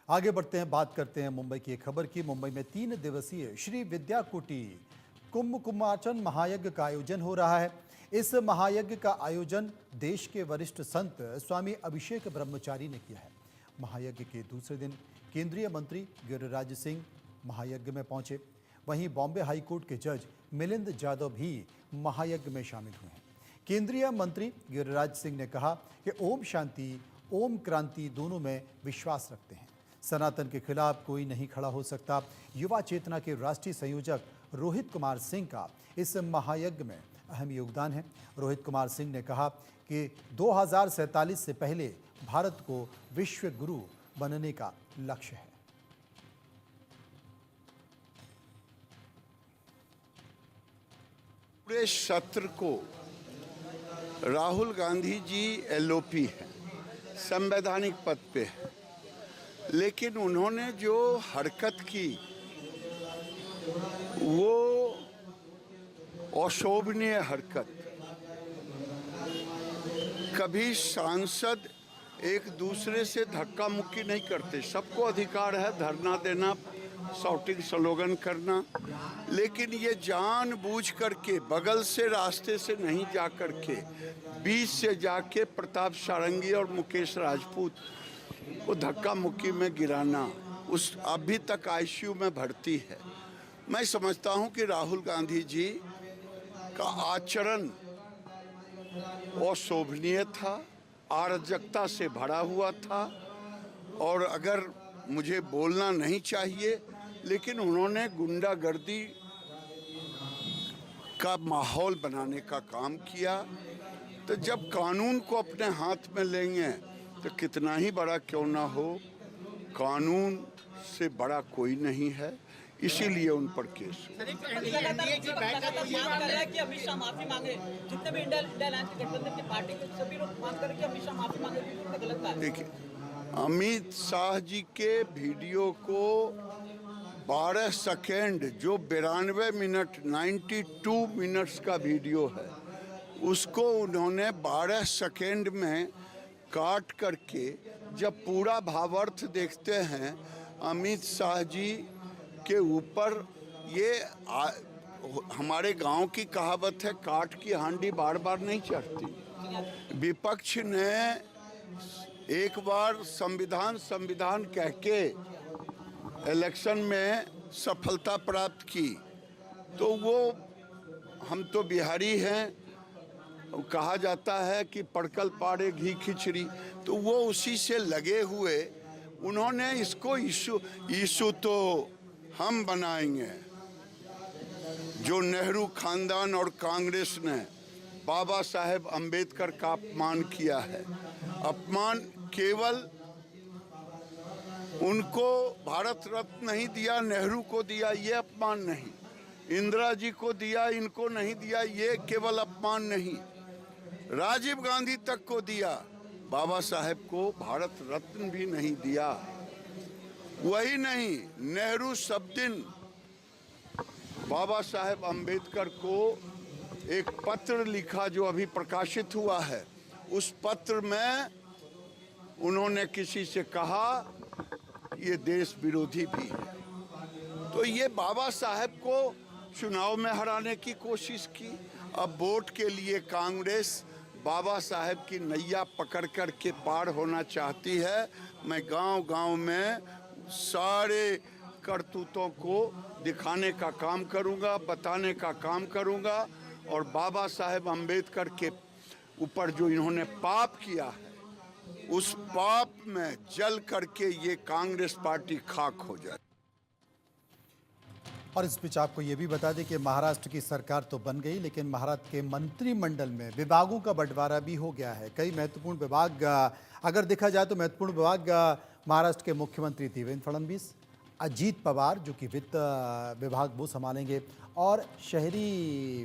आगे बढ़ते हैं, बात करते हैं मुंबई की एक खबर की। मुंबई में 3 दिवसीय श्री विद्याकुटी कुंभकुमाचन महायज्ञ का आयोजन हो रहा है। इस महायज्ञ का आयोजन देश के वरिष्ठ संत स्वामी अभिषेक ब्रह्मचारी ने किया है। महायज्ञ के दूसरे दिन केंद्रीय मंत्री गिरिराज सिंह महायज्ञ में पहुंचे। वहीं बॉम्बे हाईकोर्ट के जज मिलिंद जाधव भी महायज्ञ में शामिल हुए हैं। केंद्रीय मंत्री गिरिराज सिंह ने कहा कि ओम शांति, ओम क्रांति दोनों में विश्वास रखते हैं। सनातन के खिलाफ कोई नहीं खड़ा हो सकता। युवा चेतना के राष्ट्रीय संयोजक रोहित कुमार सिंह का इस महायज्ञ में अहम योगदान है। रोहित कुमार सिंह ने कहा कि 2047 से पहले भारत को विश्व गुरु बनने का लक्ष्य है। पूरे सत्र को राहुल गांधी जी एलओपी है, संवैधानिक पद पे है, लेकिन उन्होंने जो हरकत की वो अशोभनीय हरकत। कभी सांसद एक दूसरे से धक्का मुक्की नहीं करते, सबको अधिकार है धरना देना, शॉटिंग स्लोगन करना, लेकिन ये जानबूझ करके बगल से रास्ते से नहीं जा करके बीच से जाके प्रताप सारंगी और मुकेश राजपूत को धक्का मुक्की में गिराना, उस अभी तक आईसीयू में भर्ती है। मैं समझता हूं कि राहुल गांधी जी का आचरण अशोभनीय था, अराजकता से भरा हुआ था, और अगर मुझे बोलना नहीं चाहिए लेकिन उन्होंने गुंडागर्दी का माहौल बनाने का काम किया। तो जब कानून को अपने हाथ में लेंगे तो कितना ही बड़ा क्यों ना हो, कानून से बड़ा कोई नहीं है, इसीलिए उन पर केस हो। देखिए, अमित शाह जी के वीडियो को 12 सेकेंड, जो 92 मिनट 92 मिनट्स का वीडियो है, उसको उन्होंने 12 सेकेंड में काट करके जब पूरा भावार्थ देखते हैं अमित शाह जी के ऊपर, ये हमारे गांव की कहावत है, काट की हांडी बार बार नहीं चढ़ती। विपक्ष ने एक बार संविधान कह के इलेक्शन में सफलता प्राप्त की, तो वो, हम तो बिहारी हैं, कहा जाता है कि पड़कल पाड़े घी खिचड़ी, तो वो उसी से लगे हुए उन्होंने इसको इशू तो हम बनाएंगे। जो नेहरू खानदान और कांग्रेस ने बाबा साहेब अंबेडकर का अपमान किया है, अपमान केवल उनको भारत रत्न नहीं दिया, नेहरू को दिया, ये अपमान नहीं, इंदिरा जी को दिया, इनको नहीं दिया, ये केवल अपमान नहीं, राजीव गांधी तक को दिया, बाबा साहेब को भारत रत्न भी नहीं दिया। वही नहीं, नेहरू सब दिन बाबा साहेब अंबेडकर को एक पत्र लिखा जो अभी प्रकाशित हुआ है, उस पत्र में उन्होंने किसी से कहा ये देश विरोधी भी है। तो ये बाबा साहेब को चुनाव में हराने की कोशिश की। अब वोट के लिए कांग्रेस बाबा साहेब की नैया पकड़ कर के पार होना चाहती है। मैं गांव-गांव में सारे करतूतों को दिखाने का काम करूंगा, बताने का काम करूंगा, और बाबा साहेब अंबेडकर के ऊपर जो इन्होंने पाप किया है, उस पाप में जल करके ये कांग्रेस पार्टी खाक हो जाए। और इस बीच आपको ये भी बता दें कि महाराष्ट्र की सरकार तो बन गई, लेकिन महाराष्ट्र के मंत्रिमंडल में विभागों का बंटवारा भी हो गया है। कई महत्वपूर्ण विभाग, अगर देखा जाए तो महत्वपूर्ण विभाग महाराष्ट्र के मुख्यमंत्री देवेंद्र फडणवीस, अजीत पवार जो कि वित्त विभाग वो संभालेंगे, और शहरी